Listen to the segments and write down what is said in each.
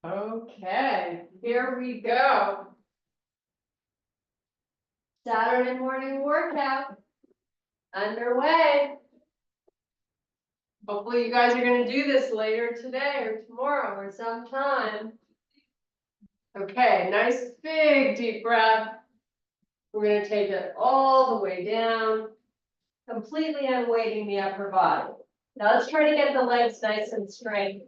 Okay, here we go. Saturday morning workout underway. Hopefully you guys are going to do this later today or tomorrow or sometime. Okay, nice big deep breath. We're going to take it all the way down, completely unweighting the upper body. Now let's try to get the legs nice and straight.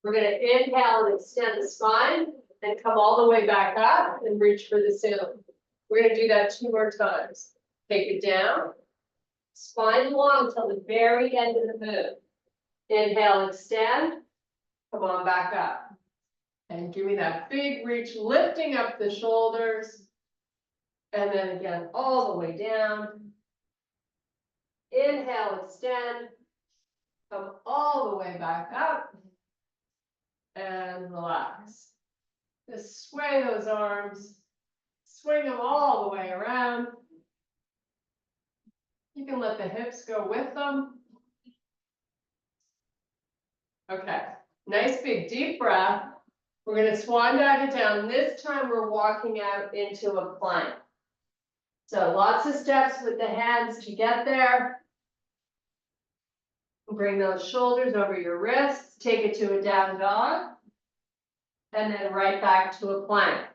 We're going to inhale and extend the spine and come all the way back up and reach for the ceiling. We're going to do that 2 more times. Take it down, spine long till the very end of the move. Inhale, extend, come on back up. And give me that big reach, lifting up the shoulders. And then again, all the way down. Inhale, extend, come all the way back up. And relax. Just sway those arms. Swing them all the way around. You can let the hips go with them. Okay, nice big deep breath. We're going to swan dive it down. This time we're walking out into a plank. So lots of steps with the hands to get there. Bring those shoulders over your wrists. Take it to a down dog. And then right back to a plank.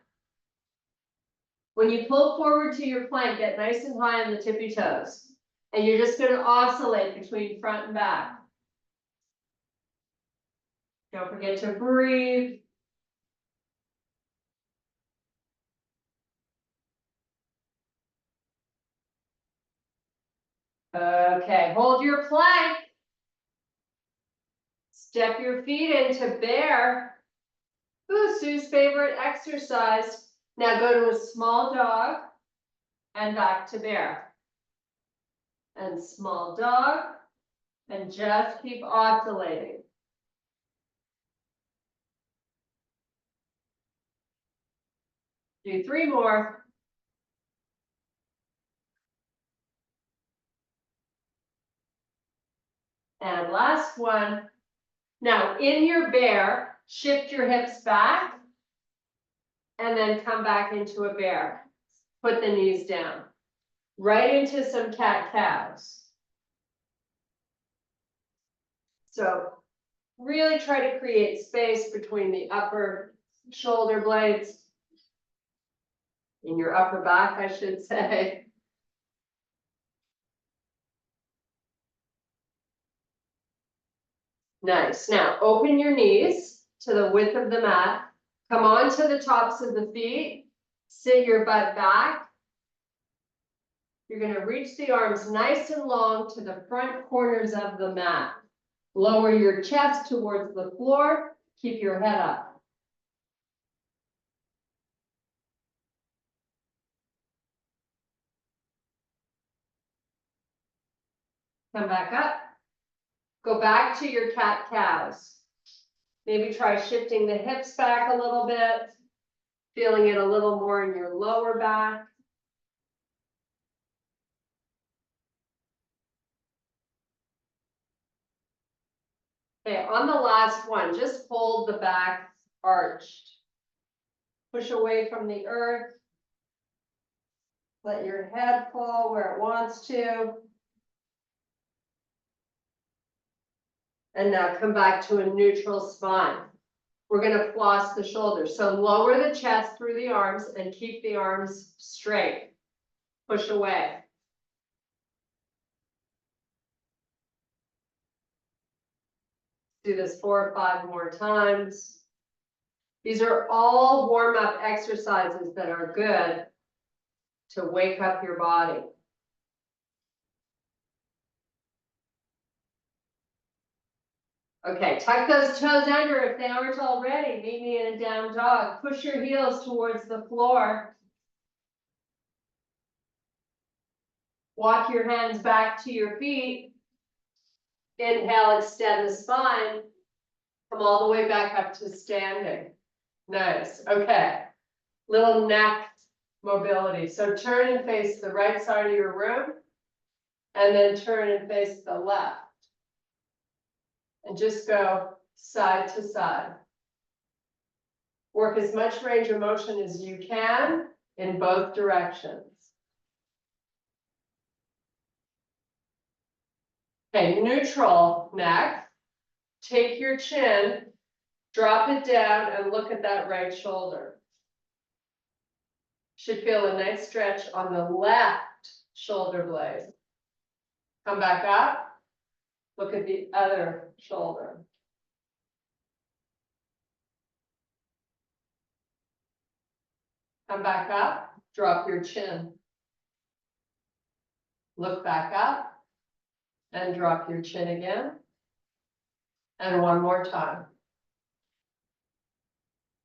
When you pull forward to your plank, get nice and high on the tippy toes. And you're just going to oscillate between front and back. Don't forget to breathe. Okay, hold your plank. Step your feet into bear. Ooh, Sue's favorite exercise. Now go to a small dog and back to bear. And small dog, and just keep oscillating. Do 3 more. And last one. Now in your bear, shift your hips back and then come back into a bear. Put the knees down. Right into some cat-cows. So really try to create space between the upper shoulder blades, in your upper back, I should say. Nice. Now open your knees to the width of the mat. Come onto the tops of the feet. Sit your butt back. You're going to reach the arms nice and long to the front corners of the mat. Lower your chest towards the floor. Keep your head up. Come back up. Go back to your cat-cows. Maybe try shifting the hips back a little bit. Feeling it a little more in your lower back. Okay, on the last one, just hold the back arched. Push away from the earth. Let your head fall where it wants to. And now come back to a neutral spine. We're going to floss the shoulders. So lower the chest through the arms and keep the arms straight. Push away. Do this 4 or 5 more times. These are all warm-up exercises that are good to wake up your body. Okay, tuck those toes under if they aren't already. Meet me in a down dog. Push your heels towards the floor. Walk your hands back to your feet. Inhale, extend the spine. Come all the way back up to standing. Nice. Okay. Little neck mobility. So turn and face the right side of your room. And then turn and face the left. And just go side to side. Work as much range of motion as you can in both directions. Okay, neutral neck. Take your chin, drop it down and look at that right shoulder. Should feel a nice stretch on the left shoulder blade. Come back up, look at the other shoulder. Come back up, drop your chin. Look back up and drop your chin again. And one more time.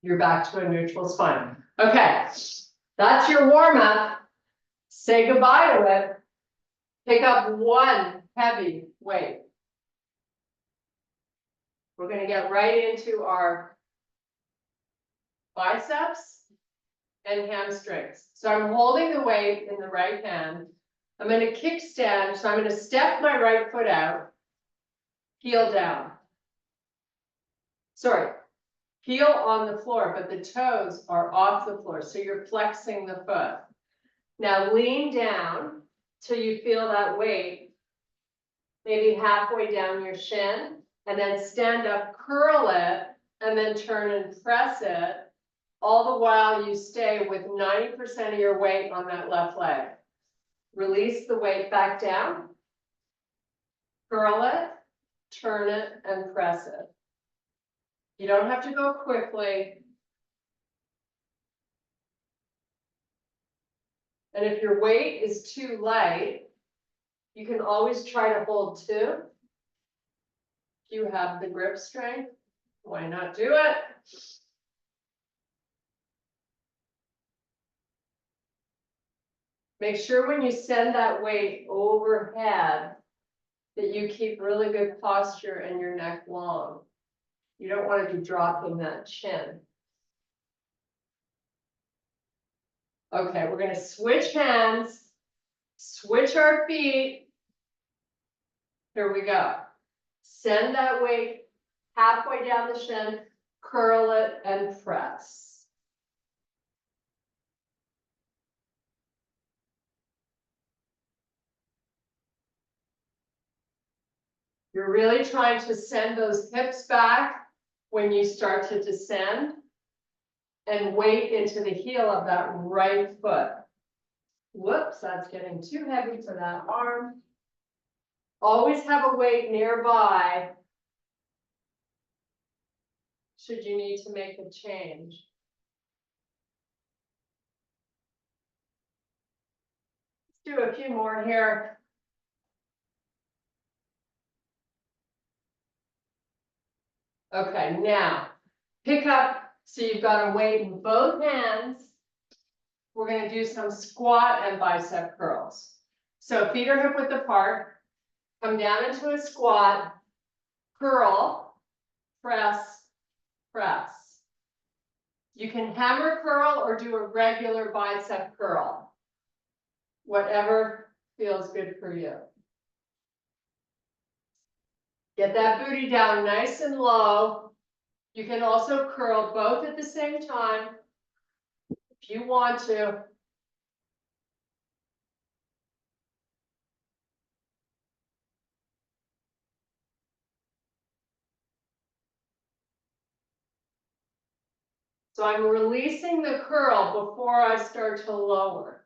You're back to a neutral spine. Okay, that's your warm up. Say goodbye to it. Pick up one heavy weight. We're going to get right into our biceps and hamstrings. So I'm holding the weight in the right hand. I'm going to kickstand, so I'm going to step my right foot out, heel down. Sorry, heel on the floor, but the toes are off the floor, so you're flexing the foot. Now lean down till you feel that weight, maybe halfway down your shin, and then stand up, curl it, and then turn and press it, all the while you stay with 90% of your weight on that left leg. Release the weight back down, curl it, turn it, and press it. You don't have to go quickly. And if your weight is too light, you can always try to hold two. If you have the grip strength, why not do it? Make sure when you send that weight overhead that you keep really good posture and your neck long. You don't want to be dropping that chin. Okay, we're going to switch hands, switch our feet. Here we go. Send that weight halfway down the shin, curl it and press. You're really trying to send those hips back when you start to descend and weight into the heel of that right foot. Whoops, that's getting too heavy for that arm. Always have a weight nearby should you need to make a change. Let's do a few more here. Okay, now pick up, so you've got a weight in both hands. We're going to do some squat and bicep curls. So feet are hip width apart, come down into a squat, curl, press, press. You can hammer curl or do a regular bicep curl, whatever feels good for you. Get that booty down nice and low. You can also curl both at the same time if you want to. So I'm releasing the curl before I start to lower.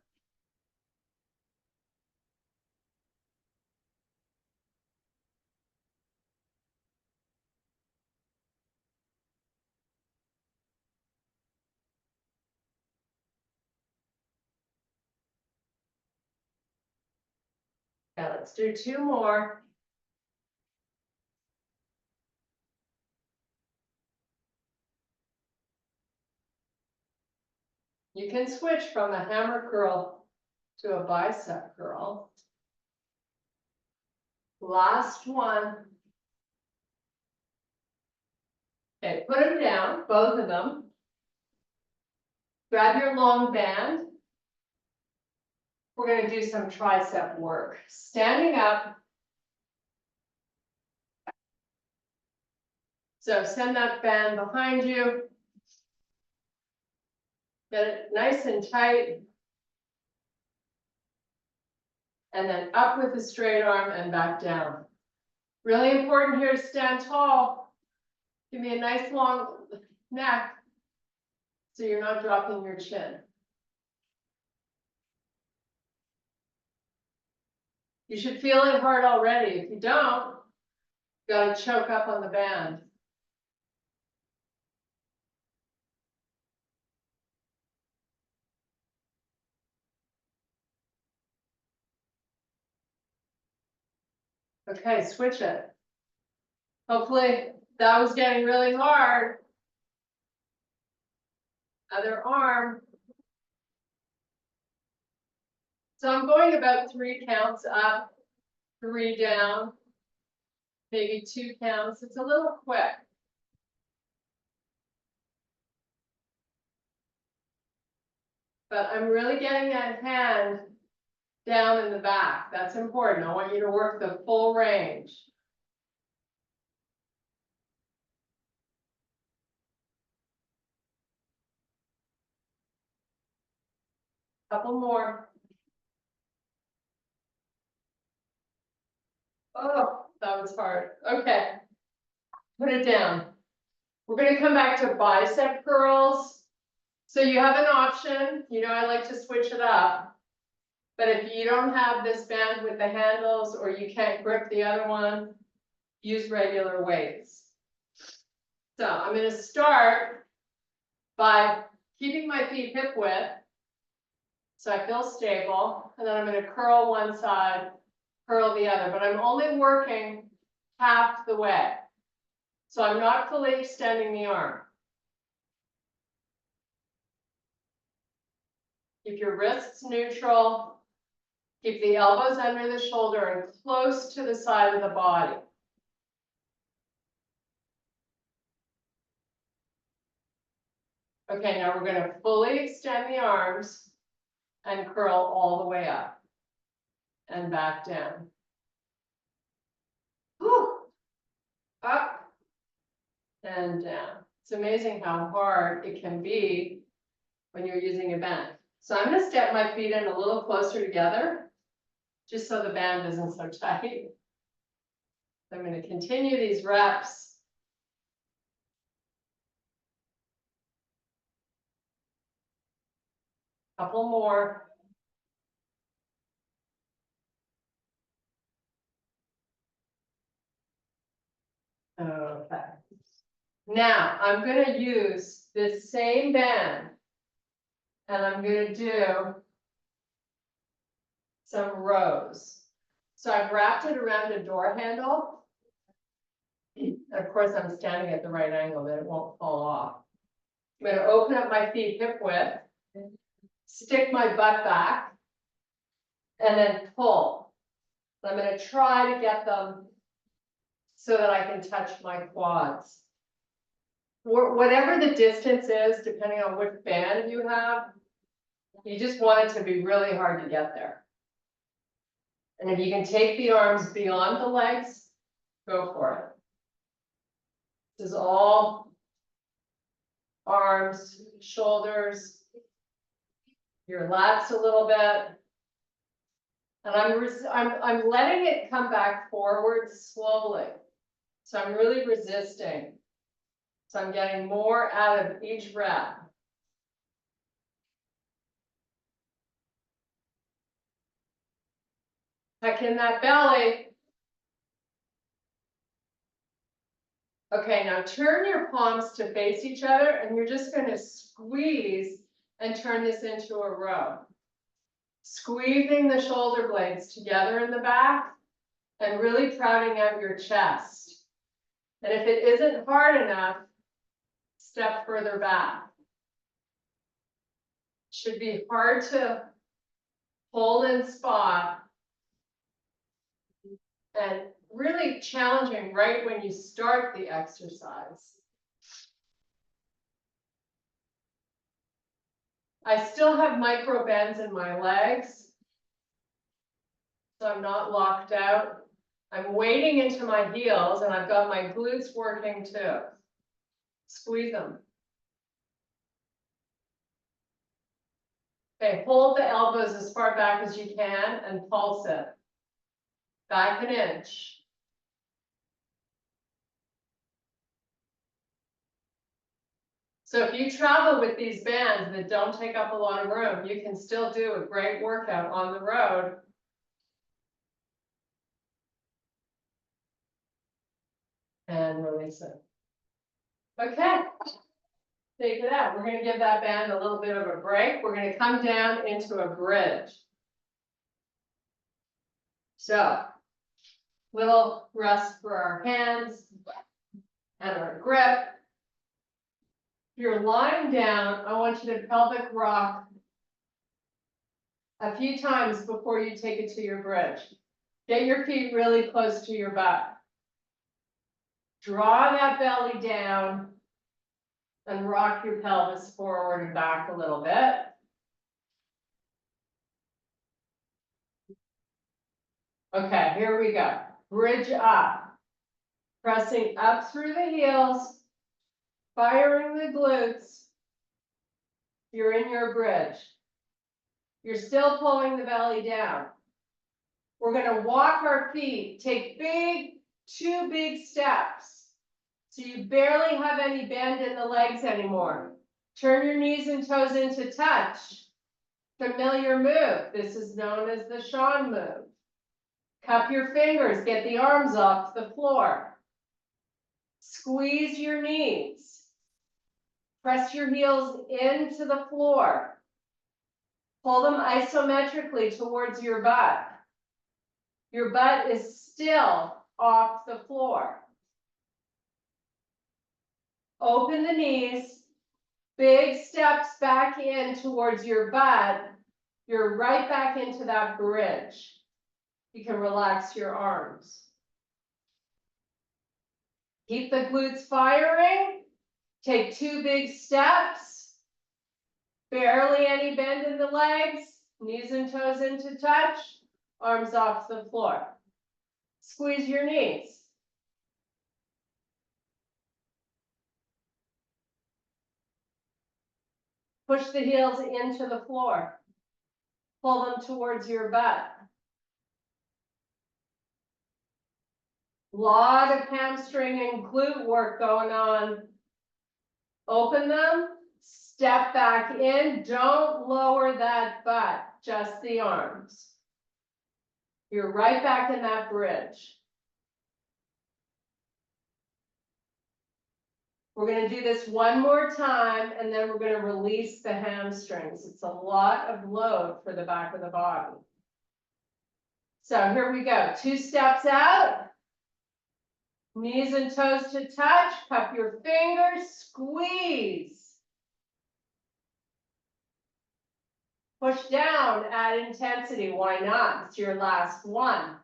Yeah, let's do two more. You can switch from a hammer curl to a bicep curl. Last one. Okay, put them down, both of them. Grab your long band. We're going to do some tricep work. Standing up. So send that band behind you. Get it nice and tight. And then up with the straight arm and back down. Really important here to stand tall. Give me a nice long neck so you're not dropping your chin. You should feel it hard already. If you don't, you gotta choke up on the band. Okay, switch it. Hopefully that was getting really hard. Other arm. So I'm going about 3 counts up, 3 down, maybe 2 counts. It's a little quick. But I'm really getting that hand down in the back. That's important. I want you to work the full range. Couple more. Oh, that was hard. Okay. Put it down. We're going to come back to bicep curls. So you have an option. You know, I like to switch it up. But if you don't have this band with the handles or you can't grip the other one, use regular weights. So I'm going to start by keeping my feet hip width so I feel stable, and then I'm going to curl one side, curl the other, but I'm only working half the way. So I'm not fully extending the arm. Keep your wrists neutral. Keep the elbows under the shoulder and close to the side of the body. Okay, now we're going to fully extend the arms and curl all the way up and back down. Whew. Up and down. It's amazing how hard it can be when you're using a band. So I'm going to step my feet in a little closer together, just so the band isn't so tight. I'm going to continue these reps. Couple more. Okay. Now I'm going to use this same band and I'm going to do some rows. So I've wrapped it around a door handle. Of course, I'm standing at the right angle that it won't fall off. I'm going to open up my feet hip width, stick my butt back, and then pull. I'm going to try to get them so that I can touch my quads. Whatever the distance is, depending on which band you have, you just want it to be really hard to get there. And if you can take the arms beyond the legs, go for it. This is all arms, shoulders, your lats a little bit. And I'm letting it come back forward slowly. So I'm really resisting. So I'm getting more out of each rep. Tuck in that belly. Okay, now turn your palms to face each other and you're just going to squeeze and turn this into a row. Squeezing the shoulder blades together in the back and really crowding out your chest. And if it isn't hard enough, step further back. Should be hard to hold and spot and really challenging right when you start the exercise. I still have micro bends in my legs, so I'm not locked out. I'm wading into my heels and I've got my glutes working too. Squeeze them. Okay, hold the elbows as far back as you can and pulse it. Back an inch. So if you travel with these bands that don't take up a lot of room, you can still do a great workout on the road. And release it. Okay. Take it out. We're going to give that band a little bit of a break. We're going to come down into a bridge. So, little rest for our hands and our grip. If you're lying down, I want you to pelvic rock a few times before you take it to your bridge. Get your feet really close to your butt. Draw that belly down and rock your pelvis forward and back a little bit. Okay, here we go. Bridge up. Pressing up through the heels, firing the glutes. You're in your bridge. You're still pulling the belly down. We're going to walk our feet, take two big steps. So you barely have any bend in the legs anymore. Turn your knees and toes into touch. Familiar move. This is known as the Sean move. Cup your fingers, get the arms off the floor. Squeeze your knees. Press your heels into the floor. Pull them isometrically towards your butt. Your butt is still off the floor. Open the knees, big steps back in towards your butt. You're right back into that bridge. You can relax your arms. Keep the glutes firing. Take two big steps. Barely any bend in the legs. Knees and toes into touch. Arms off the floor. Squeeze your knees. Push the heels into the floor. Pull them towards your butt. Lot of hamstring and glute work going on. Open them, step back in. Don't lower that butt, just the arms. You're right back in that bridge. We're going to do this one more time, and then we're going to release the hamstrings. It's a lot of load for the back of the body. So here we go. Two steps out. Knees and toes to touch. Cup your fingers. Squeeze. Push down. Add intensity. Why not? It's your last one.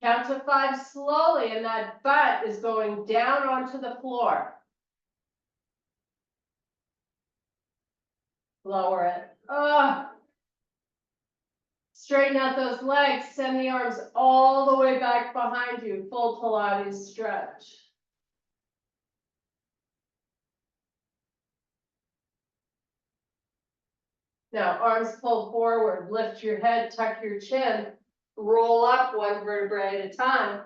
Count to 5 slowly, and that butt is going down onto the floor. Lower it. Oh. Straighten out those legs. Send the arms all the way back behind you. Full Pilates stretch. Now, arms pulled forward. Lift your head, tuck your chin. Roll up one vertebrae at a time.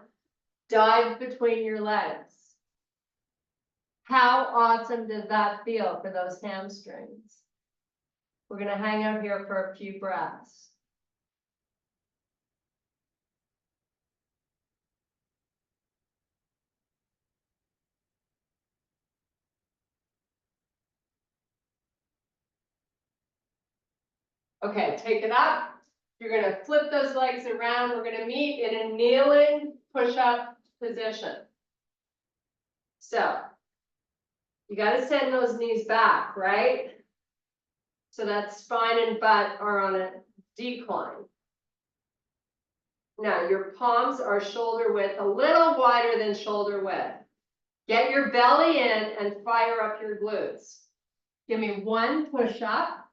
Dive between your legs. How awesome does that feel for those hamstrings? We're going to hang out here for a few breaths. Okay, take it up. You're going to flip those legs around. We're going to meet in a kneeling push-up position. So, you got to send those knees back, right? So that spine and butt are on a decline. Now, your palms are shoulder width, a little wider than shoulder width. Get your belly in and fire up your glutes. Give me one push-up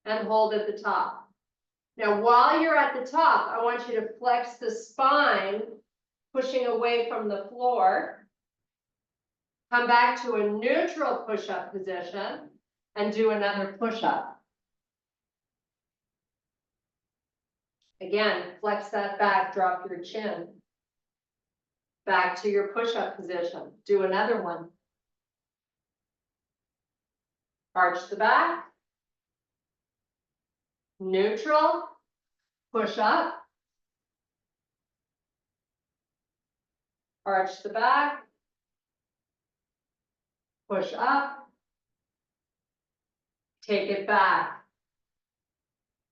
and hold at the top. Now, while you're at the top, I want you to flex the spine, pushing away from the floor. Come back to a neutral push-up position and do another push-up. Again, flex that back, drop your chin. Back to your push-up position. Do another one. Arch the back. Neutral. Push up. Arch the back. Push up. Take it back.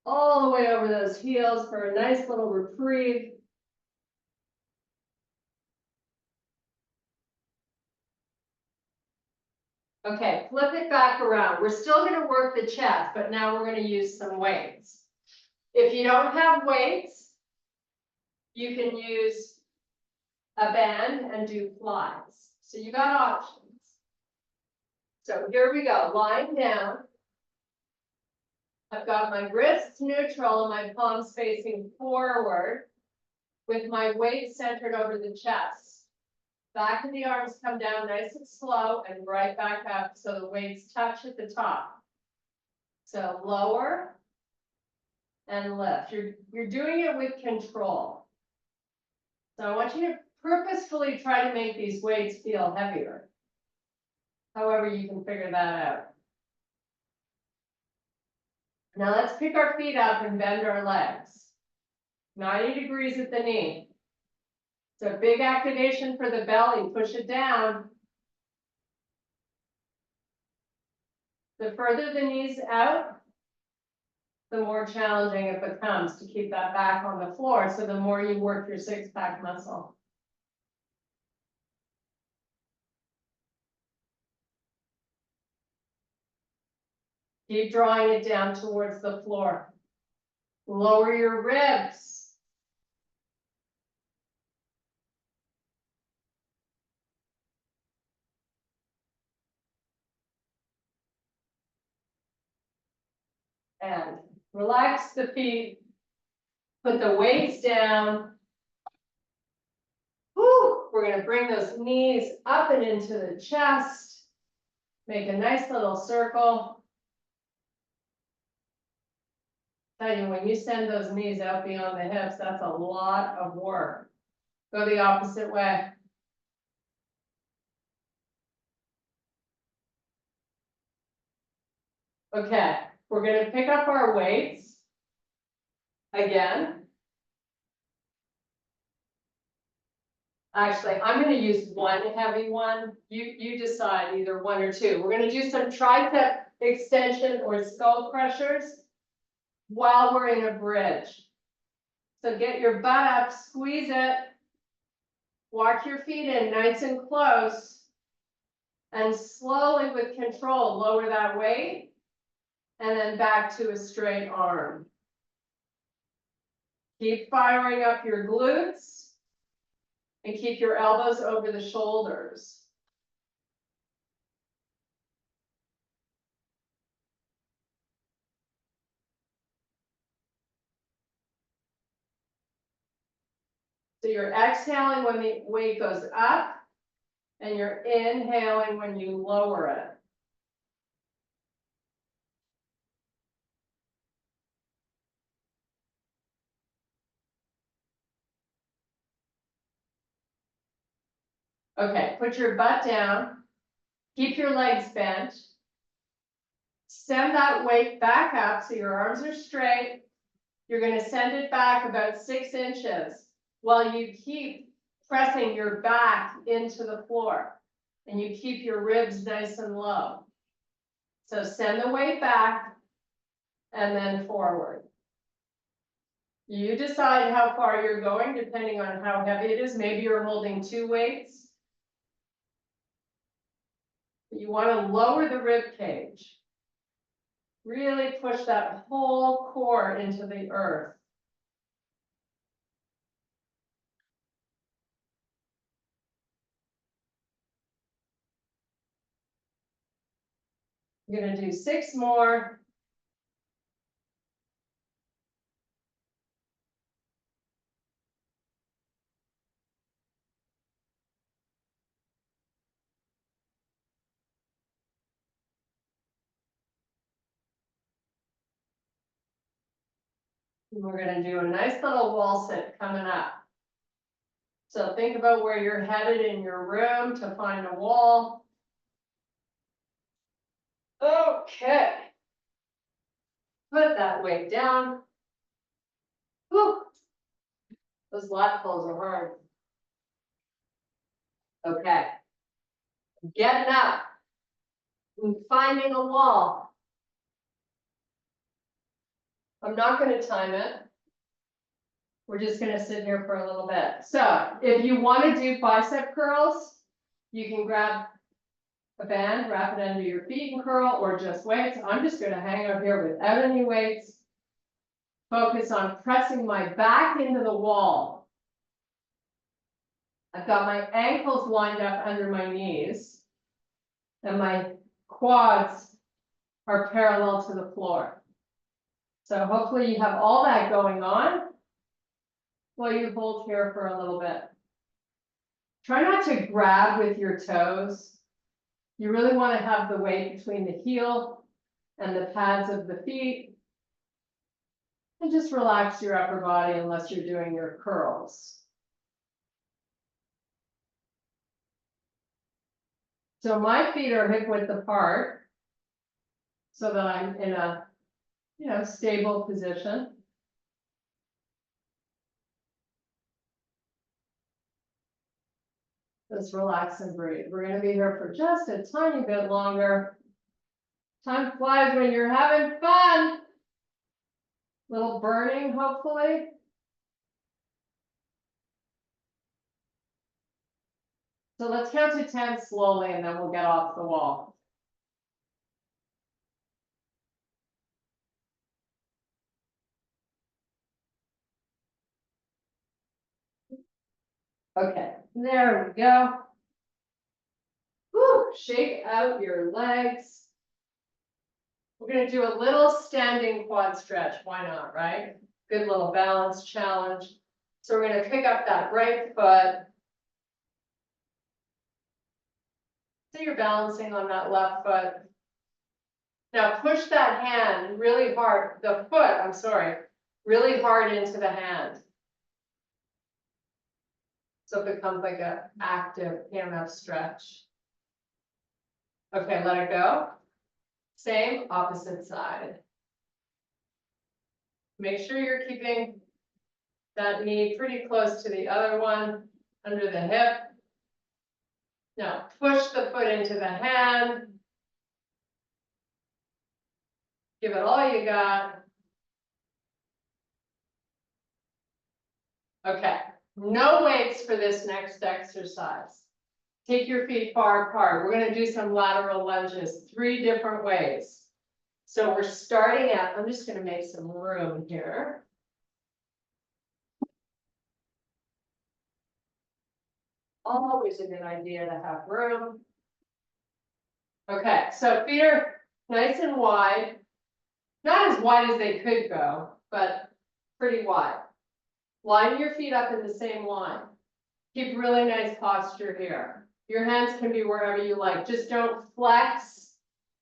All the way over those heels for a nice little reprieve. Okay, flip it back around. We're still going to work the chest, but now we're going to use some weights. If you don't have weights, you can use a band and do flies. So you got options. So here we go, lying down. I've got my wrists neutral and my palms facing forward with my weight centered over the chest. Back of the arms come down nice and slow and right back up so the weights touch at the top. So lower and lift. You're doing it with control. So I want you to purposefully try to make these weights feel heavier. However you can figure that out. Now let's pick our feet up and bend our legs. 90 degrees at the knee. So big activation for the belly, push it down. The further the knees out, the more challenging it becomes to keep that back on the floor. So the more you work your six-pack muscle. Keep drawing it down towards the floor. Lower your ribs. And relax the feet. Put the weights down. Woo! We're going to bring those knees up and into the chest. Make a nice little circle. Tell you, when you send those knees out beyond the hips, that's a lot of work. Go the opposite way. Okay, we're going to pick up our weights again. Actually, I'm going to use one heavy one. You decide either one or two. We're going to do some tricep extension or skull crushers while we're in a bridge. So get your butt up, squeeze it, walk your feet in nice and close, and slowly with control, lower that weight, and then back to a straight arm. Keep firing up your glutes, and keep your elbows over the shoulders. So you're exhaling when the weight goes up, and you're inhaling when you lower it. Okay, put your butt down, keep your legs bent. Send that weight back up so your arms are straight. You're going to send it back about 6 inches while you keep pressing your back into the floor and you keep your ribs nice and low. So send the weight back and then forward. You decide how far you're going depending on how heavy it is. Maybe you're holding 2 weights. You want to lower the rib cage. Really push that whole core into the earth. You're going to do 6 more. And we're gonna do a nice little wall sit coming up. So think about where you're headed in your room to find a wall. Okay. Put that weight down. Whew. Those lat pulls are hard. Okay. Getting up and finding a wall. I'm not going to time it. We're just going to sit here for a little bit. So if you want to do bicep curls, you can grab a band, wrap it under your feet and curl, or just weights. I'm just going to hang out here without any weights. Focus on pressing my back into the wall. I've got my ankles lined up under my knees, and my quads are parallel to the floor. So hopefully you have all that going on while you hold here for a little bit. Try not to grab with your toes. You really want to have the weight between the heel and the pads of the feet. And just relax your upper body unless you're doing your curls. So my feet are hip width apart so that I'm in a, stable position. Just relax and breathe. We're going to be here for just a tiny bit longer. Time flies when you're having fun. Little burning, hopefully. So let's count to 10 slowly and then we'll get off the wall. Okay, there we go. Whew, shake out your legs. We're going to do a little standing quad stretch. Why not, right? Good little balance challenge. So we're going to pick up that right foot. So you're balancing on that left foot. Now push that hand really hard, really hard into the hand. So it becomes like an active PMF stretch. Okay, let it go. Same, opposite side. Make sure you're keeping that knee pretty close to the other one, under the hip. Now push the foot into the hand. Give it all you got. Okay, no weights for this next exercise. Take your feet far apart. We're going to do some lateral lunges 3 different ways. So we're starting at, I'm just going to make some room here. Always a good idea to have room. Okay, so feet are nice and wide. Not as wide as they could go, but pretty wide. Line your feet up in the same line. Keep really nice posture here. Your hands can be wherever you like. Just don't flex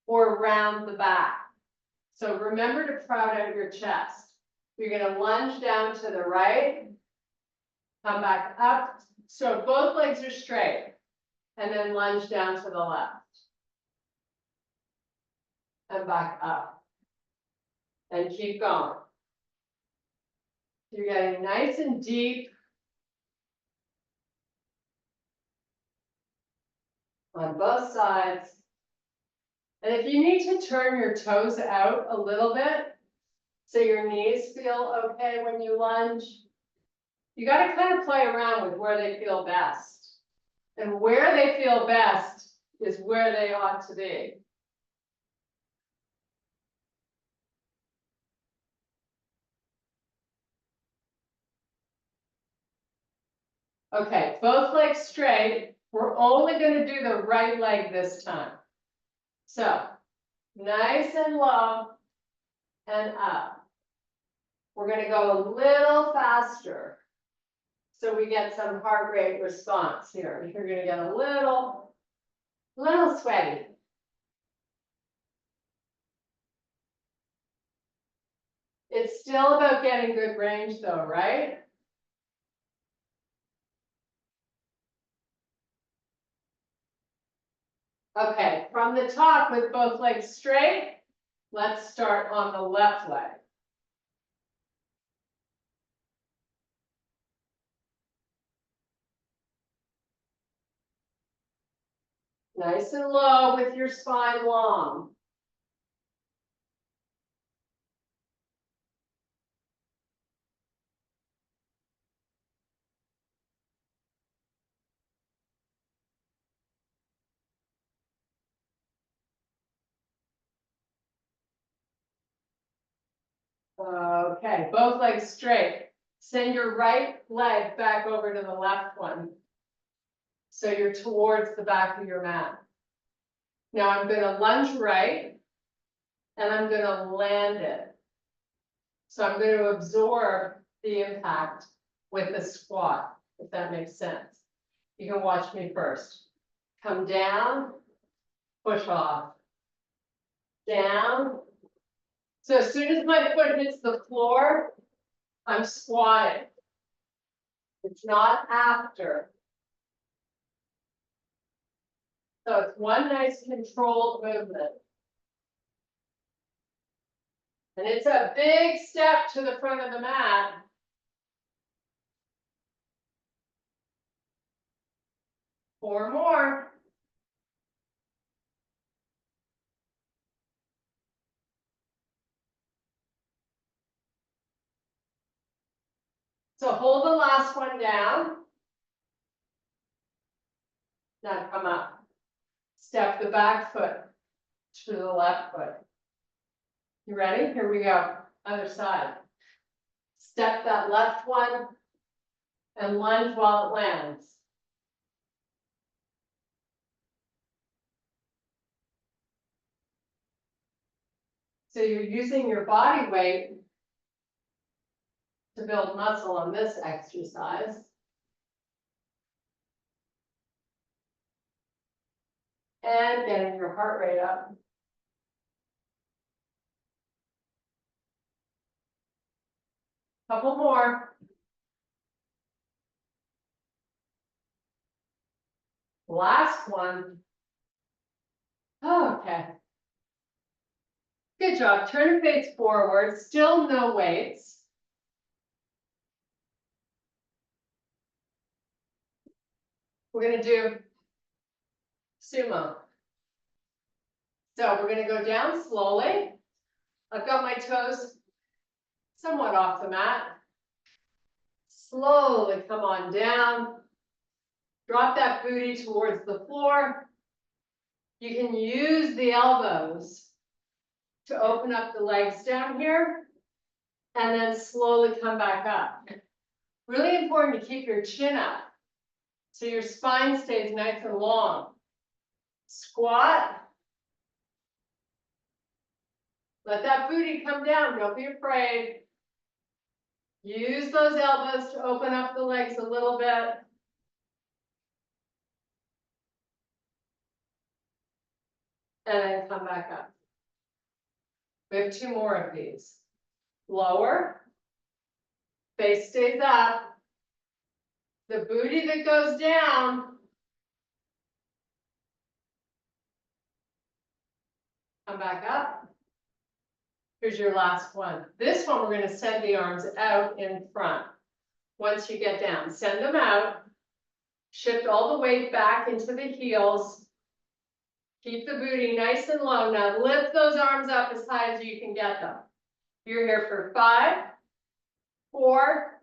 or round the back. So remember to proud out your chest. You're going to lunge down to the right. Come back up. So both legs are straight. And then lunge down to the left. And back up. And keep going. You're getting nice and deep. On both sides. And if you need to turn your toes out a little bit, so your knees feel okay when you lunge, you got to kind of play around with where they feel best. And where they feel best is where they ought to be. Okay, both legs straight. We're only going to do the right leg this time. So, nice and low and up. We're going to go a little faster so we get some heart rate response here. You're going to get a little sweaty. It's still about getting good range though, right? Okay, from the top with both legs straight, let's start on the left leg. Nice and low with your spine long. Okay, both legs straight. Send your right leg back over to the left one. So you're towards the back of your mat. Now I'm going to lunge right, and I'm going to land it. So I'm going to absorb the impact with the squat, if that makes sense. You can watch me first. Come down, push off. Down. So as soon as my foot hits the floor, I'm squatting. It's not after. So it's one nice controlled movement. And it's a big step to the front of the mat. Four more. So hold the last one down. Now come up. Step the back foot to the left foot. You ready? Here we go. Other side. Step that left one and lunge while it lands. So you're using your body weight to build muscle on this exercise. And getting your heart rate up. Couple more. Last one. Okay. Good job. Turn your face forward. Still no weights. We're going to do sumo. So we're going to go down slowly. I've got my toes somewhat off the mat. Slowly come on down. Drop that booty towards the floor. You can use the elbows to open up the legs down here and then slowly come back up. Really important to keep your chin up so your spine stays nice and long. Squat. Let that booty come down, don't be afraid. Use those elbows to open up the legs a little bit. And then come back up. We have two more of these. Lower. Face stays up. The booty that goes down. Come back up. Here's your last one. This one, we're going to send the arms out in front. Once you get down, send them out. Shift all the weight back into the heels. Keep the booty nice and low. Now lift those arms up as high as you can get them. You're here for 5, 4,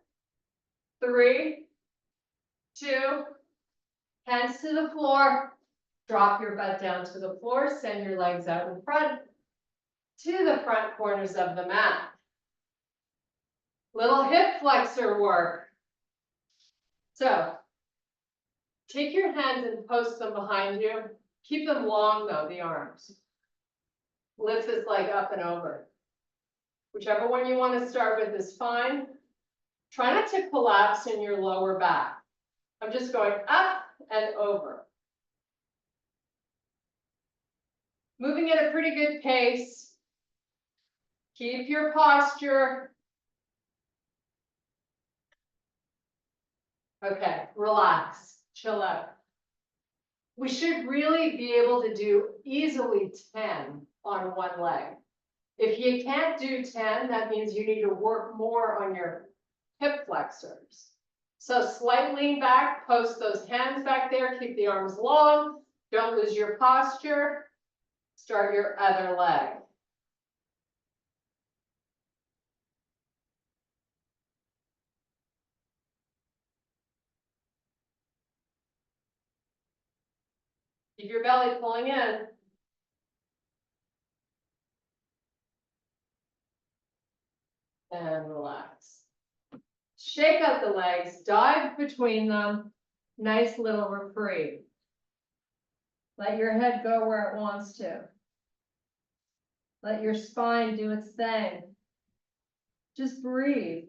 3, 2, hands to the floor. Drop your butt down to the floor. Send your legs out in front to the front corners of the mat. Little hip flexor work. So take your hands and post them behind you. Keep them long though, the arms. Lift this leg up and over. Whichever one you want to start with is fine. Try not to collapse in your lower back. I'm just going up and over. Moving at a pretty good pace. Keep your posture. Okay, relax, chill out. We should really be able to do easily 10 on one leg. If you can't do 10, that means you need to work more on your hip flexors. So slight lean back, post those hands back there, keep the arms long, don't lose your posture. Start your other leg. Keep your belly pulling in. And relax. Shake out the legs, dive between them. Nice little reprieve. Let your head go where it wants to. Let your spine do its thing. Just breathe.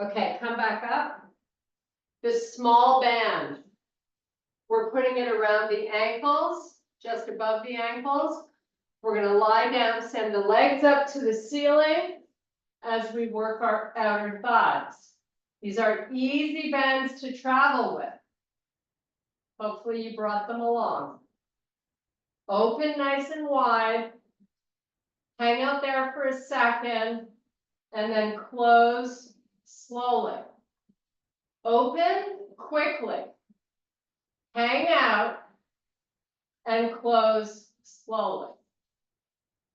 Okay, come back up. This small band. We're putting it around the ankles, just above the ankles. We're going to lie down, send the legs up to the ceiling as we work our outer thighs. These are easy bands to travel with. Hopefully you brought them along. Open nice and wide. Hang out there for a second and then close slowly. Open quickly. Hang out and close slowly.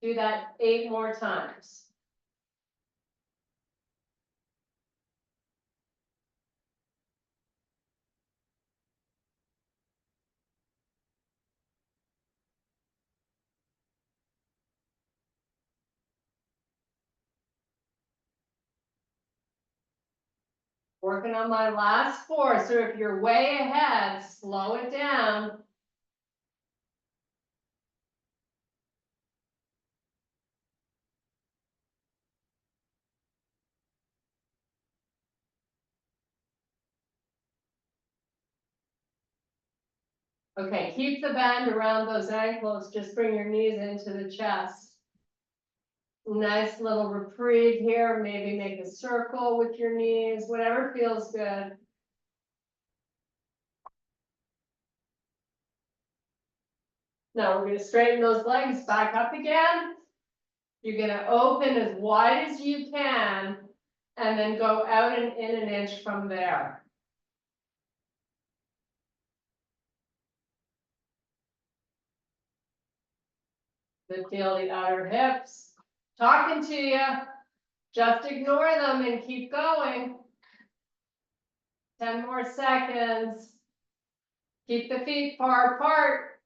Do that 8 more times. Working on my last 4, so if you're way ahead, slow it down. Okay, keep the band around those ankles, just bring your knees into the chest. Nice little reprieve here, maybe make a circle with your knees, whatever feels good. Now we're going to straighten those legs back up again. You're going to open as wide as you can and then go out and in an inch from there. Then feel the outer hips talking to you. Just ignore them and keep going. 10 more seconds. Keep the feet far apart.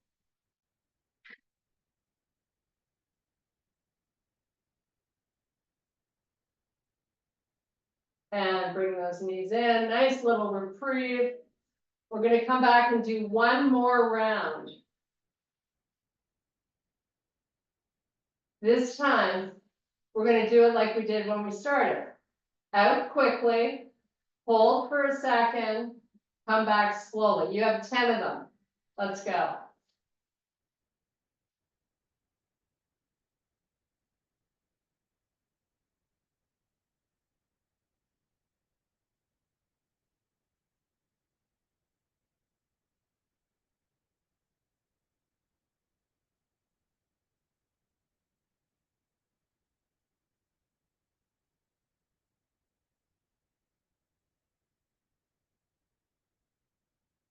And bring those knees in. Nice little reprieve. We're going to come back and do one more round. This time, we're going to do it like we did when we started. Out quickly, hold for a second, come back slowly. You have 10 of them. Let's go.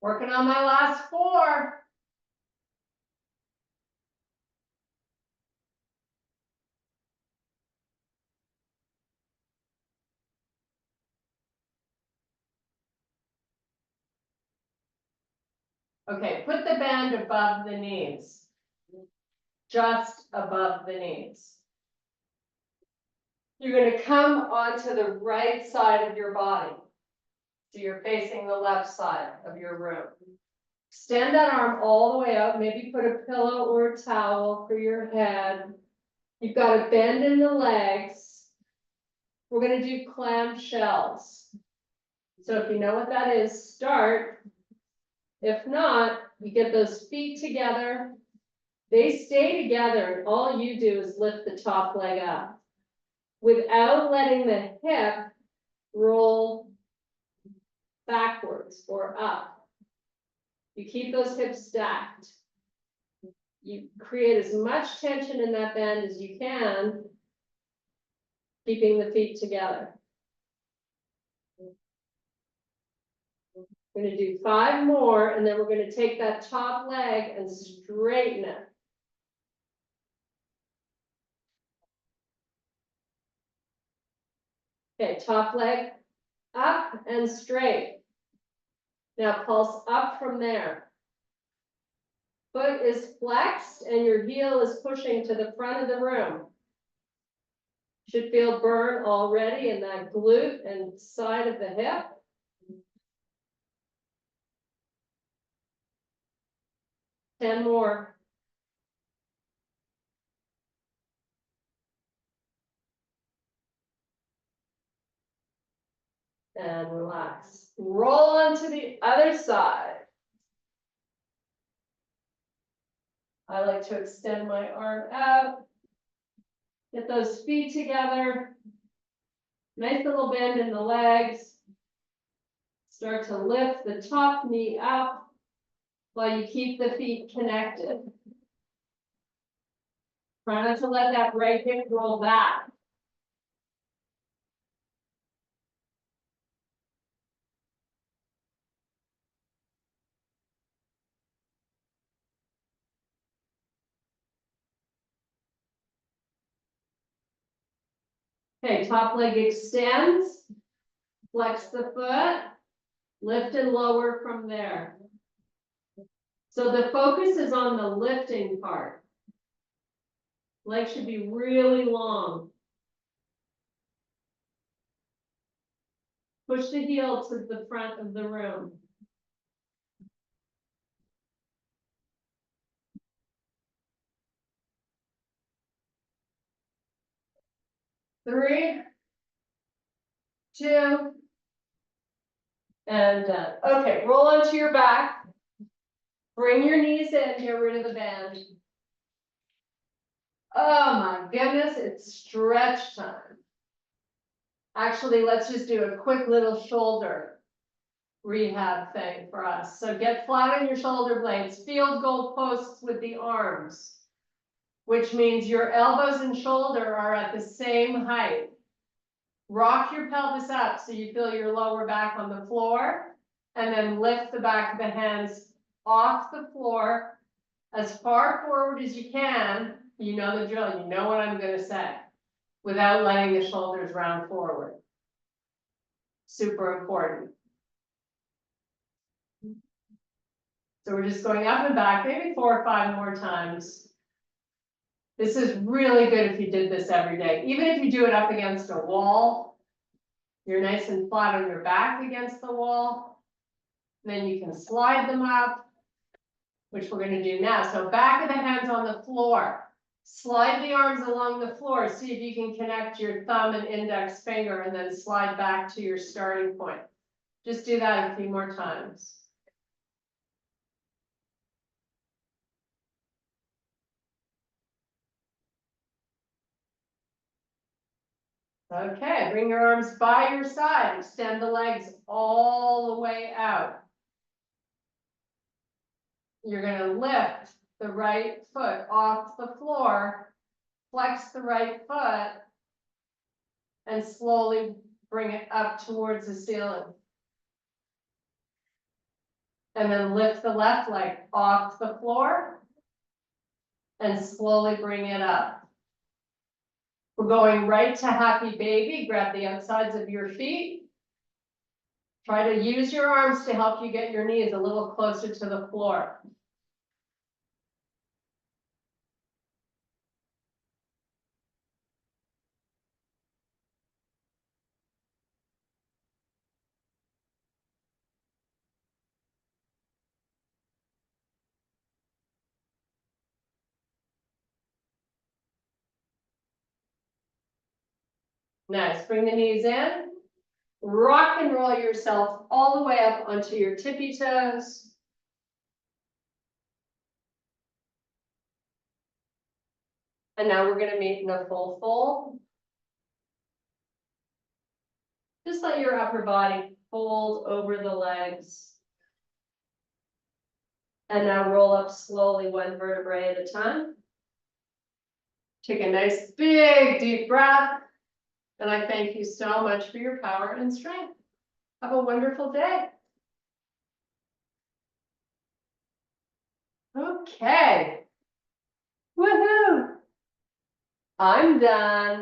Working on my last 4. Okay, put the band above the knees. Just above the knees. You're going to come onto the right side of your body. So you're facing the left side of your room. Extend that arm all the way up. Maybe put a pillow or a towel for your head. You've got a bend in the legs. We're going to do clamshells. So if you know what that is, start. If not, You get those feet together. They stay together, and all you do is lift the top leg up without letting the hip roll backwards or up. You keep those hips stacked. You create as much tension in that band as you can, keeping the feet together. We're gonna do 5 more, and then we're gonna take that top leg and straighten it. Okay, top leg up and straight. Now pulse up from there. Foot is flexed and your heel is pushing to the front of the room. Should feel burn already in that glute and side of the hip. Ten more. And relax. Roll onto the other side. I like to extend my arm out. Get those feet together. Nice little bend in the legs. Start to lift the top knee up while you keep the feet connected. Try not to let that right hip roll back. Okay, top leg extends. Flex the foot. Lift and lower from there. So the focus is on the lifting part. Leg should be really long. Push the heel to the front of the room. Three, two, and done. Okay, roll onto your back. Bring your knees in, get rid of the band. Oh my goodness, it's stretch time. Actually, let's just do a quick little shoulder rehab thing for us. So get flat on your shoulder blades, field goal posts with the arms, which means your elbows and shoulder are at the same height. Rock your pelvis up so you feel your lower back on the floor, and then lift the back of the hands off the floor as far forward as you can. You know the drill, you know what I'm going to say, without letting the shoulders round forward. Super important. So we're just going up and back, maybe 4 or 5 more times. This is really good if you did this every day. Even if you do it up against a wall, you're nice and flat on your back against the wall. Then you can slide them up, which we're going to do now. So back of the hands on the floor. Slide the arms along the floor. See if you can connect your thumb and index finger and then slide back to your starting point. Just do that a few more times. Okay, bring your arms by your side. Extend the legs all the way out. You're going to lift the right foot off the floor, flex the right foot, and slowly bring it up towards the ceiling. And then lift the left leg off the floor and slowly bring it up. We're going right to happy baby. Grab the outsides of your feet. Try to use your arms to help you get your knees a little closer to the floor. Nice, bring the knees in. Rock and roll yourself all the way up onto your tippy toes. And now we're gonna meet in a full fold. Just let your upper body fold over the legs. And now roll up slowly, one vertebrae at a time. Take a nice big deep breath. And I thank you so much for your power and strength. Have a wonderful day. Okay. Woohoo! I'm done.